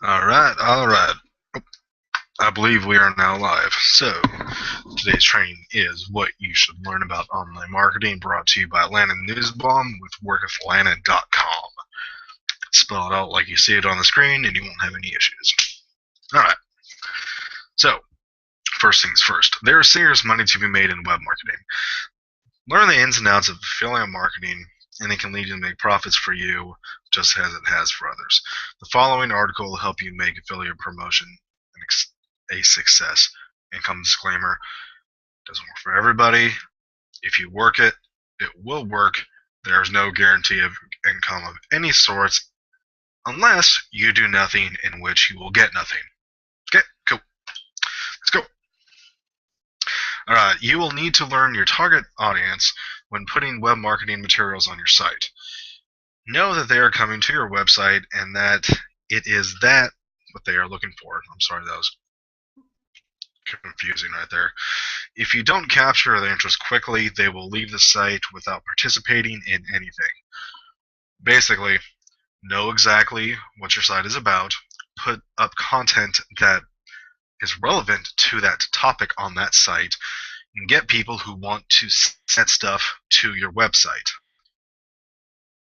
All right, all right. I believe we are now live. So, today's training is what you should learn about online marketing, brought to you by Atlanta Newsbomb with workatlanta.com. Spell it out like you see it on the screen, and you won't have any issues. All right. So, first things first, there is serious money to be made in web marketing. Learn the ins and outs of affiliate marketing, and it can lead you to make profits for you just as it has for others. The following article will help you make affiliate promotion a success. Income disclaimer: doesn't work for everybody. If you work it, it will work. There's no guarantee of income of any sorts unless you do nothing, in which you will get nothing. Okay, cool. Let's go. All right, you will need to learn your target audience when putting web marketing materials on your site. Know that they are coming to your website and that it is that what they are looking for. I'm sorry, that was confusing right there. If you don't capture their interest quickly, they will leave the site without participating in anything. Basically, know exactly what your site is about, put up content that is relevant to that topic on that site, and get people who want to set stuff to your website.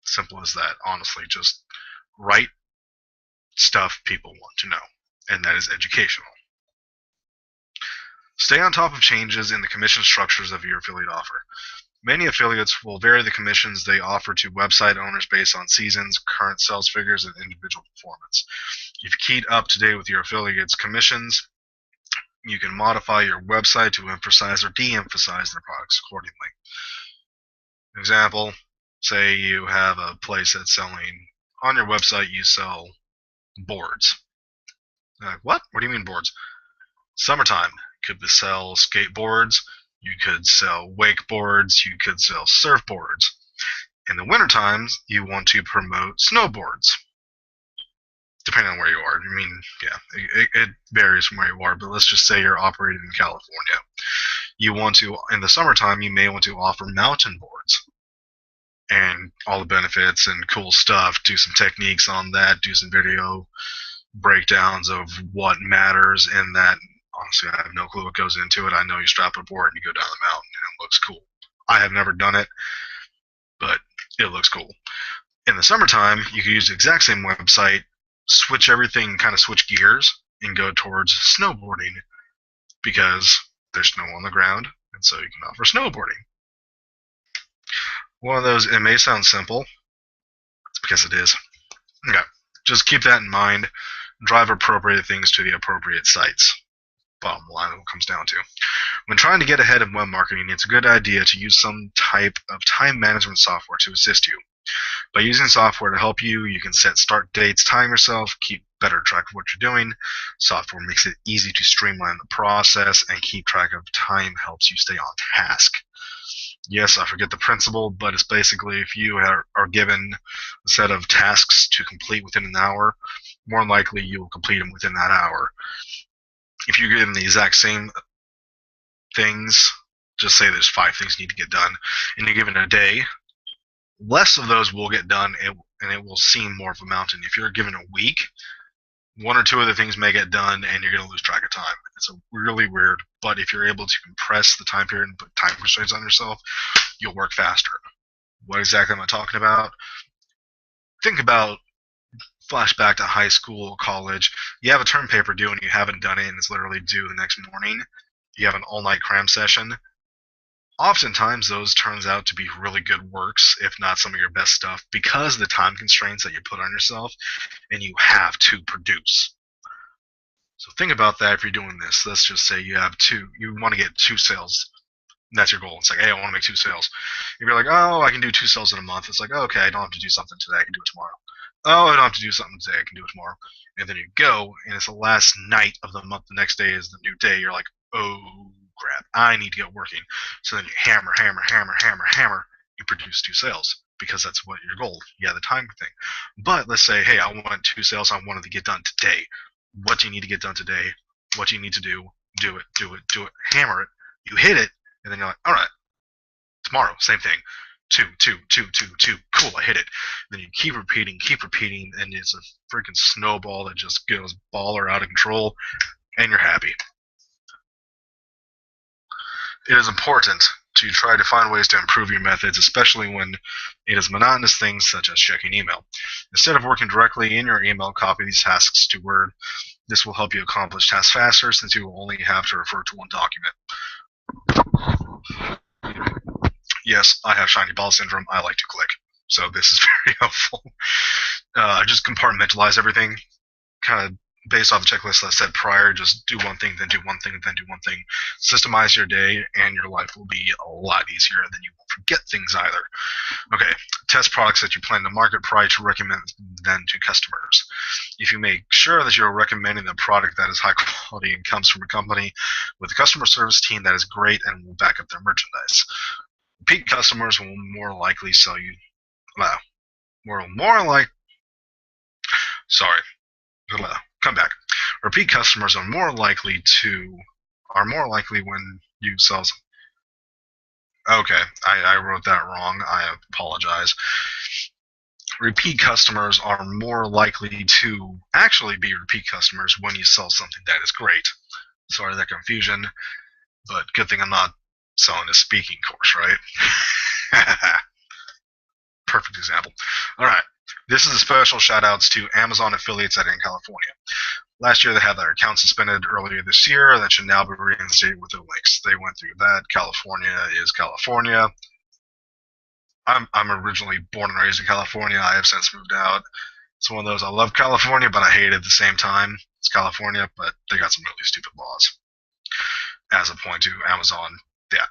Simple as that, honestly. Just write stuff people want to know, and that is educational. Stay on top of changes in the commission structures of your affiliate offer. Many affiliates will vary the commissions they offer to website owners based on seasons, current sales figures, and individual performance. If you keep up to date with your affiliates' commissions, you can modify your website to emphasize or de-emphasize their products accordingly. Example, say you have a place that's selling, on your website you sell boards. Like, what? What do you mean boards? Summertime, you could sell skateboards, you could sell wakeboards, you could sell surfboards. In the winter times, you want to promote snowboards. Depending on where you are. I mean, yeah, it varies from where you are, but let's just say you're operating in California. You want to, in the summertime, you may want to offer mountain boards and all the benefits and cool stuff. Do some techniques on that, do some video breakdowns of what matters in that. Honestly, I have no clue what goes into it. I know you strap a board and you go down the mountain and it looks cool. I have never done it, but it looks cool. In the summertime, you can use the exact same website, switch everything, kind of switch gears, and go towards snowboarding because there's snow on the ground, and so you can offer snowboarding. One of those, it may sound simple, it's because it is. Okay, just keep that in mind. Drive appropriate things to the appropriate sites. Bottom line, what it comes down to. When trying to get ahead of web marketing, it's a good idea to use some type of time management software to assist you. By using software to help you, you can set start dates, time yourself, keep better track of what you're doing. Software makes it easy to streamline the process, and keep track of time helps you stay on task. Yes, I forget the principle, but it's basically if you are given a set of tasks to complete within an hour, more than likely you will complete them within that hour. If you're given the exact same things, just say there's 5 things you need to get done, and you're given a day, less of those will get done, and it will seem more of a mountain. If you're given a week, 1 or 2 of the things may get done, and you're going to lose track of time. It's really weird, but if you're able to compress the time period and put time constraints on yourself, you'll work faster. What exactly am I talking about? Think about, flashback to high school, college. You have a term paper due and you haven't done it, and it's literally due the next morning. You have an all-night cram session. Oftentimes those turns out to be really good works, if not some of your best stuff, because of the time constraints that you put on yourself and you have to produce. So think about that if you're doing this. Let's just say you want to get 2 sales. That's your goal. It's like, hey, I want to make 2 sales. If you're like, oh, I can do 2 sales in a month, it's like, oh, okay, I don't have to do something today, I can do it tomorrow. Oh, I don't have to do something today, I can do it tomorrow. And then you go, and it's the last night of the month, the next day is the new day, you're like, oh, crap, I need to get working. So then you hammer, hammer, hammer, hammer, hammer, you produce 2 sales, because that's what your goal. Yeah, the time thing. But let's say, hey, I want 2 sales, I wanted to get done today. What do you need to get done today? What do you need to do? Do it, do it, do it, hammer it. You hit it, and then you're like, all right, tomorrow, same thing. two, two, two, two, two. Cool, I hit it. Then you keep repeating, and it's a freaking snowball that just goes baller out of control, and you're happy. It is important to try to find ways to improve your methods, especially when it is monotonous things such as checking email. Instead of working directly in your email, copy these tasks to Word. This will help you accomplish tasks faster since you will only have to refer to one document. Yes, I have shiny ball syndrome. I like to click. So this is very helpful. Just compartmentalize everything. Kind of based off the checklist I said prior, just do one thing, then do one thing, then do one thing. Systemize your day, and your life will be a lot easier, and then you won't forget things either. Okay, test products that you plan to market prior to recommend them to customers. If you make sure that you're recommending a product that is high quality and comes from a company with a customer service team that is great and will back up their merchandise. Repeat customers will more likely sell you. Come back. Repeat customers are more likely when you sell some. Okay, I wrote that wrong. I apologize. Repeat customers are more likely to actually be repeat customers when you sell something that is great. Sorry that confusion, but good thing I'm not selling a speaking course, right? Perfect example. All right. This is a special shout-outs to Amazon affiliates that are in California. Last year, they had their account suspended earlier this year. That should now be reinstated with their links. They went through that. California is California. I'm originally born and raised in California. I have since moved out. It's one of those, I love California, but I hate it at the same time. It's California, but they got some really stupid laws. As a point to Amazon, yeah.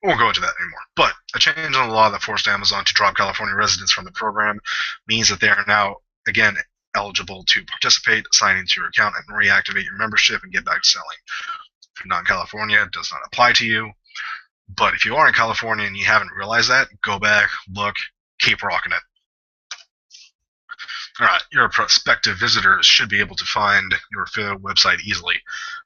We won't go into that anymore. But a change in the law that forced Amazon to drop California residents from the program means that they are now, again, eligible to participate, sign into your account, and reactivate your membership and get back to selling. If you're not in California, it does not apply to you. But if you are in California and you haven't realized that, go back, look, keep rocking it. All right, your prospective visitors should be able to find your affiliate website easily.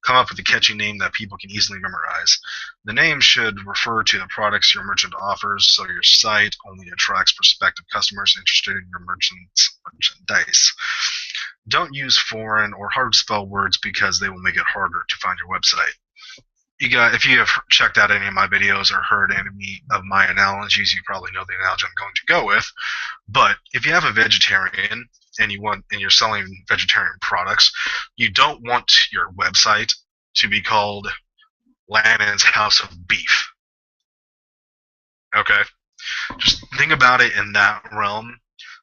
Come up with a catchy name that people can easily memorize. The name should refer to the products your merchant offers, so your site only attracts prospective customers interested in your merchandise. Don't use foreign or hard-to-spell words because they will make it harder to find your website. If you have checked out any of my videos or heard any of my analogies, you probably know the analogy I'm going to go with. But if you have a vegetarian and you're selling vegetarian products, you don't want your website to be called Lannon's House of Beef. Okay? Just think about it in that realm.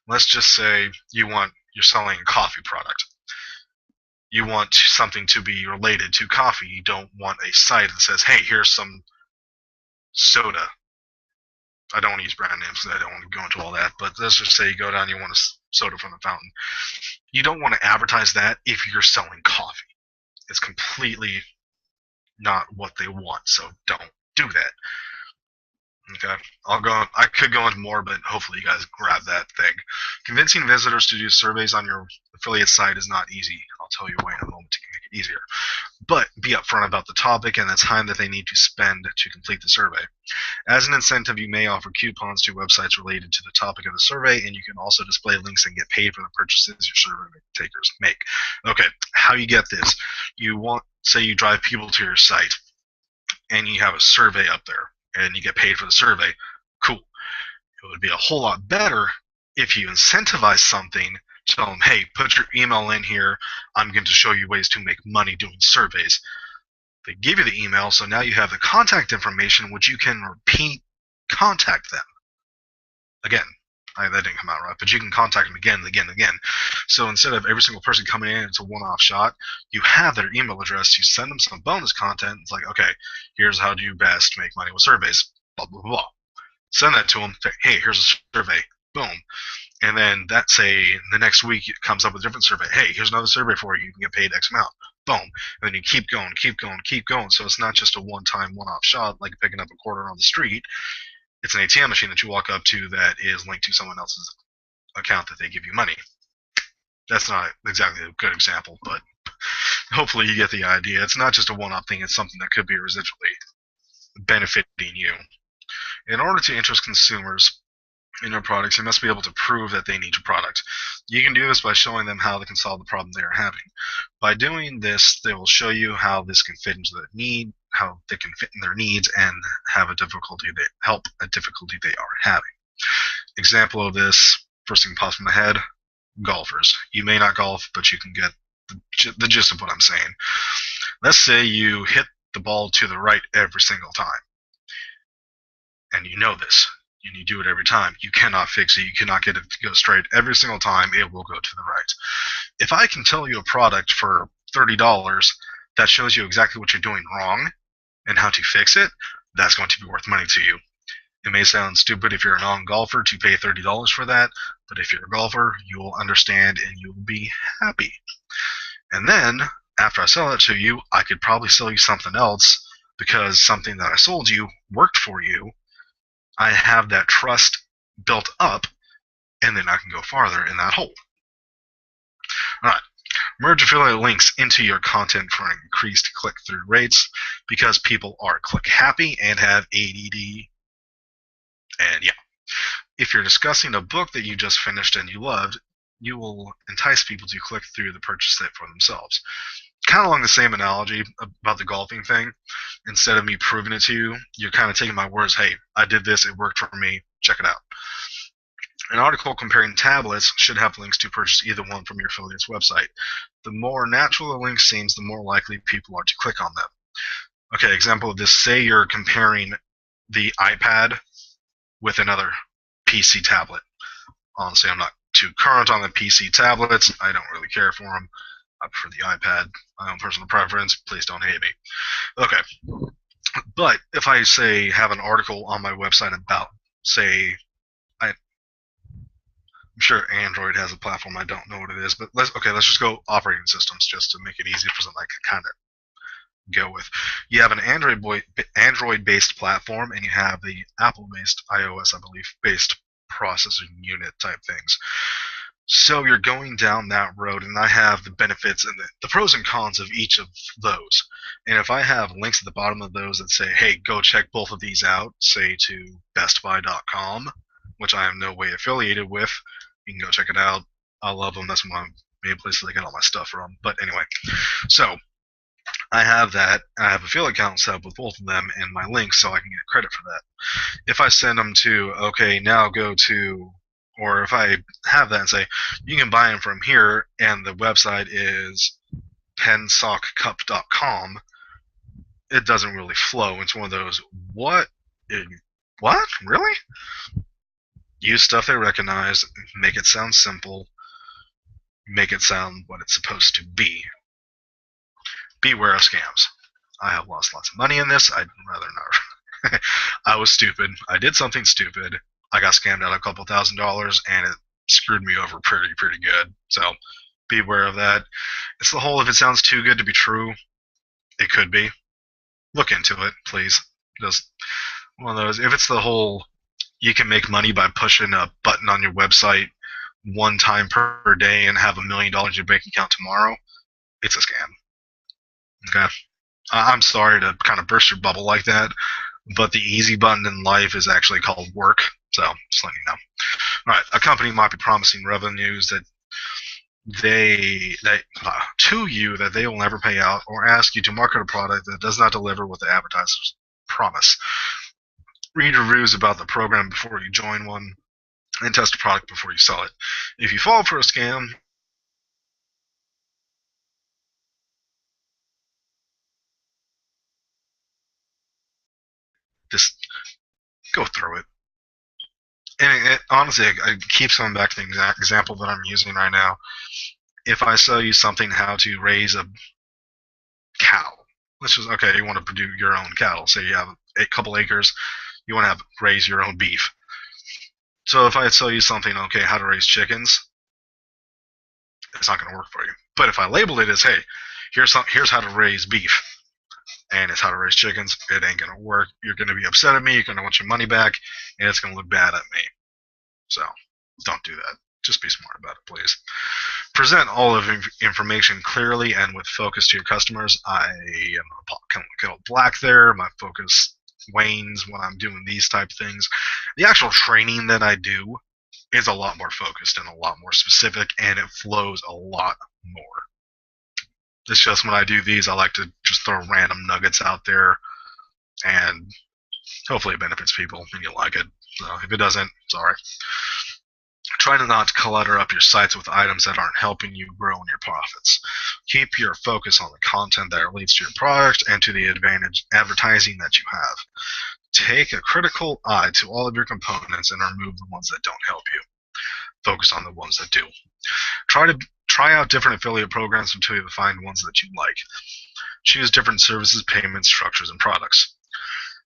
Let's just say you're selling a coffee product. You want something to be related to coffee. You don't want a site that says, hey, here's some soda. I don't want to use brand names because I don't want to go into all that, but let's just say you go down, you want a soda from the fountain. You don't want to advertise that if you're selling coffee. It's completely not what they want, so don't do that. Okay, I could go into more, but hopefully you guys grab that thing. Convincing visitors to do surveys on your affiliate site is not easy. I'll tell you why in a moment to make it easier. But be upfront about the topic and the time that they need to spend to complete the survey. As an incentive, you may offer coupons to websites related to the topic of the survey, and you can also display links and get paid for the purchases your survey takers make. Okay, how you get this? Say you drive people to your site, and you have a survey up there, and you get paid for the survey. Cool. It would be a whole lot better if you incentivize something. Tell them, hey, put your email in here. I'm going to show you ways to make money doing surveys. They give you the email, so now you have the contact information, which you can repeat contact them. Again, that didn't come out right, but you can contact them again and again and again. So instead of every single person coming in, it's a one-off shot. You have their email address. You send them some bonus content. It's like, okay, here's how do you best make money with surveys. Blah, blah, blah. Send that to them. Say, hey, here's a survey. Boom. And then the next week it comes up with a different survey. Hey, here's another survey for you. You can get paid X amount. Boom. And then you keep going, keep going, keep going. So it's not just a one-time, one-off shot like picking up a quarter on the street. It's an ATM machine that you walk up to that is linked to someone else's account that they give you money. That's not exactly a good example, but hopefully you get the idea. It's not just a one-off thing. It's something that could be residually benefiting you. In order to interest consumers in your products, you must be able to prove that they need your product. You can do this by showing them how they can solve the problem they are having. By doing this, they will show you how this can fit into their need, how they can fit in their needs, and help a difficulty they are having. Example of this, first thing pops in my head, golfers. You may not golf, but you can get the gist of what I'm saying. Let's say you hit the ball to the right every single time, and you know this, and you do it every time. You cannot fix it. You cannot get it to go straight. Every single time, it will go to the right. If I can tell you a product for $30 that shows you exactly what you're doing wrong and how to fix it, that's going to be worth money to you. It may sound stupid if you're a non-golfer to pay $30 for that, but if you're a golfer, you will understand and you will be happy. And then, after I sell it to you, I could probably sell you something else because something that I sold you worked for you. I have that trust built up, and then I can go farther in that hole. All right. Merge affiliate links into your content for increased click-through rates because people are click-happy and have ADD. And yeah, if you're discussing a book that you just finished and you loved, you will entice people to click through the purchase it for themselves. Kind of along the same analogy about the golfing thing. Instead of me proving it to you, you're kind of taking my words, hey, I did this, it worked for me, check it out. An article comparing tablets should have links to purchase either one from your affiliate's website. The more natural the link seems, the more likely people are to click on them. Okay, example of this, say you're comparing the iPad with another PC tablet. Honestly, I'm not too current on the PC tablets. I don't really care for them. I prefer the iPad. My own personal preference. Please don't hate me. Okay. But if I say have an article on my website about, say, I'm sure Android has a platform. I don't know what it is, but let's just go operating systems just to make it easy for something I can kind of go with. You have an Android-based platform, and you have the Apple-based, iOS, I believe, based processing unit type things. So you're going down that road, and I have the benefits and the pros and cons of each of those. And if I have links at the bottom of those that say, hey, go check both of these out, say to bestbuy.com, which I am no way affiliated with, you can go check it out. I love them. That's my main place that I get all my stuff from. But anyway, so I have that. I have affiliate account set up with both of them and my links so I can get credit for that. If I send them to, okay, now go to, or if I have that and say, you can buy them from here, and the website is pensockcup.com, it doesn't really flow. It's one of those, what? What? Really? Use stuff they recognize, make it sound simple, make it sound what it's supposed to be. Beware of scams. I have lost lots of money in this. I'd rather not. I was stupid. I did something stupid. I got scammed out of a couple $1,000s, and it screwed me over pretty good. So beware of that. It's the whole, if it sounds too good to be true, it could be. Look into it, please. Just one of those. If it's the whole, you can make money by pushing a button on your website one time per day and have $1 million in your bank account tomorrow, it's a scam. Okay. I'm sorry to kind of burst your bubble like that, but the easy button in life is actually called work. So just letting you know. All right. A company might be promising revenues that to you that they will never pay out, or ask you to market a product that does not deliver what the advertisers promise. Read reviews about the program before you join one, and test a product before you sell it. If you fall for a scam, just go through it. And honestly, I keep coming back to the exact example that I'm using right now. If I sell you something how to raise a cow, let's just, okay, you want to produce your own cattle. Say you have a couple acres, you want to raise your own beef. So if I sell you something, okay, how to raise chickens, it's not going to work for you. But if I label it as, hey, here's how to raise beef, and it's how to raise chickens, it ain't going to work. You're going to be upset at me, you're going to want your money back, and it's going to look bad at me. So don't do that. Just be smart about it, please. Present all of information clearly and with focus to your customers. I am a black there. My focus Wayne's, when I'm doing these type of things. The actual training that I do is a lot more focused and a lot more specific, and it flows a lot more. It's just when I do these, I like to just throw random nuggets out there, and hopefully it benefits people and you like it. So if it doesn't, sorry. Try to not clutter up your sites with items that aren't helping you grow in your profits. Keep your focus on the content that relates to your product and to the advantage advertising that you have. Take a critical eye to all of your components and remove the ones that don't help you. Focus on the ones that do. Try out different affiliate programs until you find ones that you like. Choose different services, payments, structures, and products.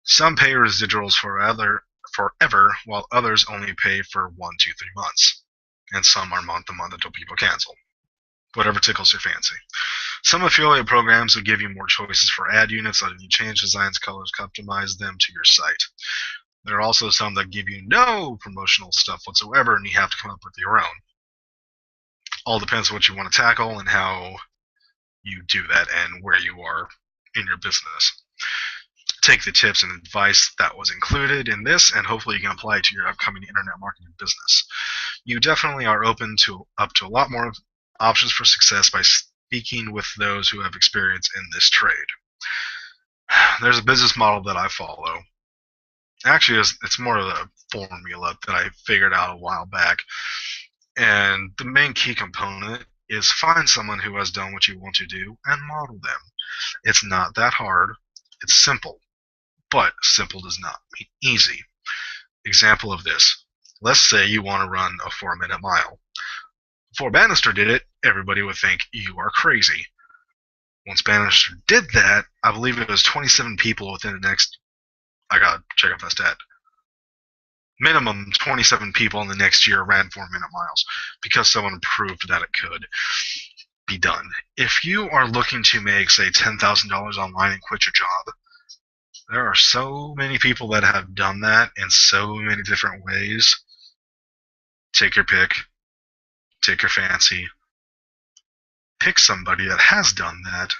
Some pay residuals forever, while others only pay for 1, 2, 3 months. And some are month to month until people cancel. Whatever tickles your fancy. Some affiliate programs will give you more choices for ad units, letting you change designs, colors, customize them to your site. There are also some that give you no promotional stuff whatsoever, and you have to come up with your own. All depends on what you want to tackle and how you do that and where you are in your business. Take the tips and advice that was included in this, and hopefully you can apply it to your upcoming internet marketing business. You definitely are open to up to a lot more options for success by speaking with those who have experience in this trade. There's a business model that I follow. Actually, it's more of a formula that I figured out a while back. And the main key component is find someone who has done what you want to do and model them. It's not that hard. It's simple. But simple does not mean easy. Example of this. Let's say you want to run a 4-minute mile. Before Bannister did it, everybody would think you are crazy. Once Bannister did that, I believe it was 27 people within the next... I gotta check out that stat. Minimum 27 people in the next year ran 4-minute miles because someone proved that it could be done. If you are looking to make, say, $10,000 online and quit your job, there are so many people that have done that in so many different ways. Take your pick. Take your fancy. Pick somebody that has done that,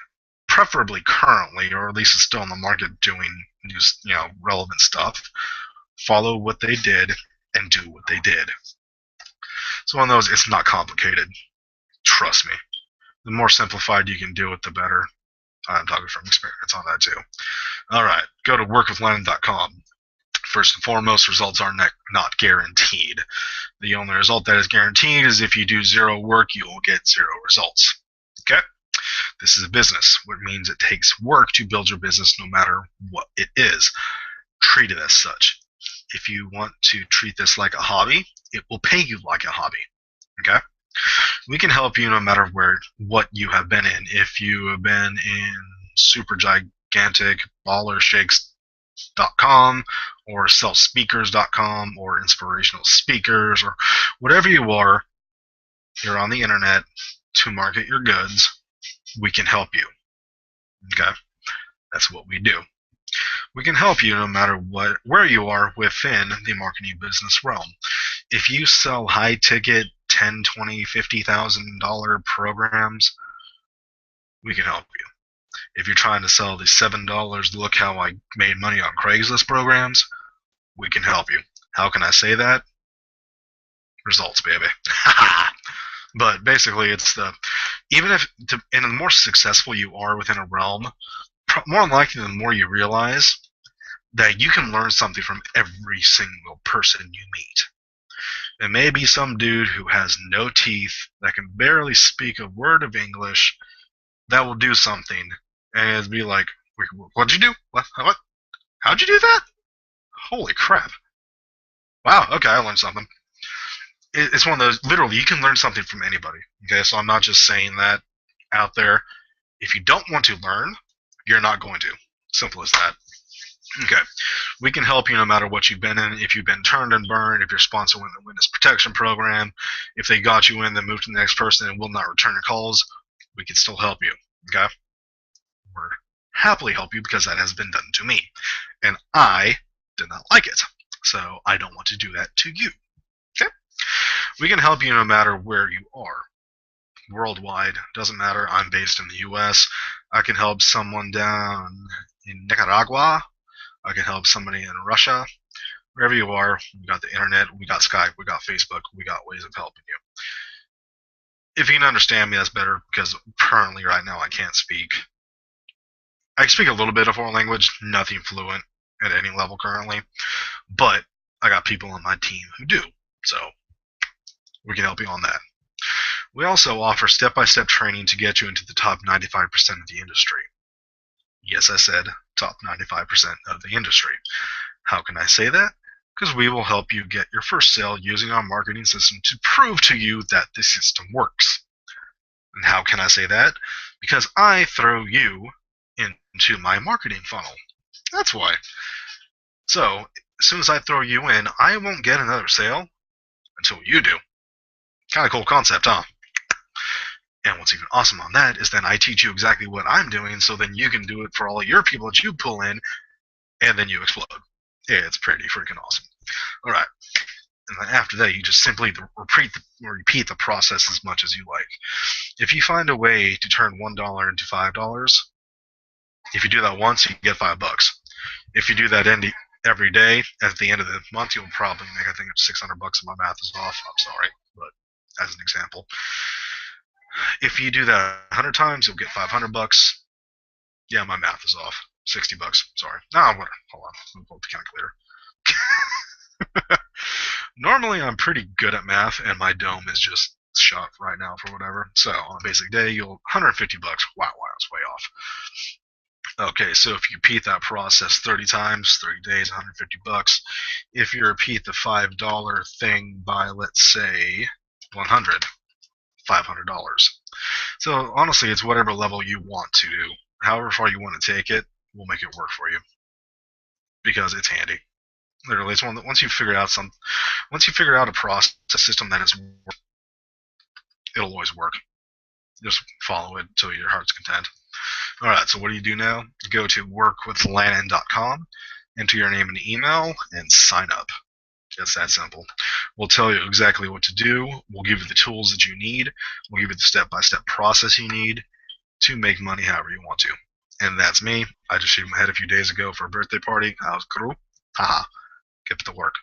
preferably currently, or at least is still in the market doing relevant stuff. Follow what they did and do what they did. So on those, it's not complicated. Trust me. The more simplified you can do it, the better. I'm talking from experience on that too. All right, go to workwithlennon.com. First and foremost, results are not guaranteed. The only result that is guaranteed is if you do 0 work, you will get 0 results. Okay? This is a business, which means it takes work to build your business no matter what it is. Treat it as such. If you want to treat this like a hobby, it will pay you like a hobby. Okay? We can help you no matter what you have been in. If you have been in super gigantic ballershakes.com or sellspeakers.com or inspirational speakers or whatever you are, you're on the internet to market your goods, we can help you. Okay? That's what we do. We can help you no matter where you are within the marketing business realm. If you sell high-ticket $10,000, $20,000, $50,000 programs, we can help you. If you're trying to sell the $7 look how I made money on Craigslist programs, we can help you. How can I say that? Results, baby. But basically, it's the more successful you are within a realm, more likely the more you realize that you can learn something from every single person you meet. It may be some dude who has no teeth, that can barely speak a word of English, that will do something, and it'll be like, what'd you do? What? How'd you do that? Holy crap. Wow, okay, I learned something. It's one of those, literally, you can learn something from anybody. Okay, so I'm not just saying that out there. If you don't want to learn, you're not going to. Simple as that. Okay, we can help you no matter what you've been in. If you've been turned and burned, if your sponsor went in the witness protection program, if they got you in, then moved to the next person and will not return your calls, we can still help you. Okay, we're happily help you because that has been done to me, and I did not like it, so I don't want to do that to you. Okay, we can help you no matter where you are. Worldwide, doesn't matter. I'm based in the U.S. I can help someone down in Nicaragua I can help somebody in Russia. Wherever you are, we got the internet, we got Skype, we got Facebook, we got ways of helping you. If you can understand me, that's better, because currently right now I can't speak. I speak a little bit of foreign language, nothing fluent at any level currently, but I got people on my team who do, so we can help you on that. We also offer step-by-step training to get you into the top 95% of the industry. Yes, I said top 95% of the industry. How can I say that? Because we will help you get your first sale using our marketing system to prove to you that the system works. And how can I say that? Because I throw you into my marketing funnel. That's why. So, as soon as I throw you in, I won't get another sale until you do. Kind of cool concept, huh? And what's even awesome on that is then I teach you exactly what I'm doing, so then you can do it for all of your people that you pull in, and then you explode. Yeah, it's pretty freaking awesome. All right. And then after that, you just simply repeat the process as much as you like. If you find a way to turn $1 into $5, if you do that once, you get $5. If you do that every day, at the end of the month, you'll probably make, I think it's $600 if my math is off. I'm sorry, but as an example. If you do that 100 times, you'll get $500. Yeah, my math is off. $60. Sorry. No, whatever. Hold on. Let me pull up the calculator. Normally, I'm pretty good at math, and my dome is just shot right now for whatever. So on a basic day, you'll $150. Wow, I was way off. Okay, so if you repeat that process 30 times, 30 days, $150. If you repeat the $5 thing by, let's say, 100, $500. So honestly, it's whatever level you want to do. However far you want to take it, we'll make it work for you, because it's handy. Literally, it's one that once you figure out a process system that is, it'll always work. Just follow it till your heart's content. All right, so what do you do now? Go to workwithlannon.com, enter your name and email, and sign up. It's that simple. We'll tell you exactly what to do. We'll give you the tools that you need. We'll give you the step-by-step process you need to make money however you want to. And that's me. I just shaved my head a few days ago for a birthday party. I was cool. Haha. Get to work.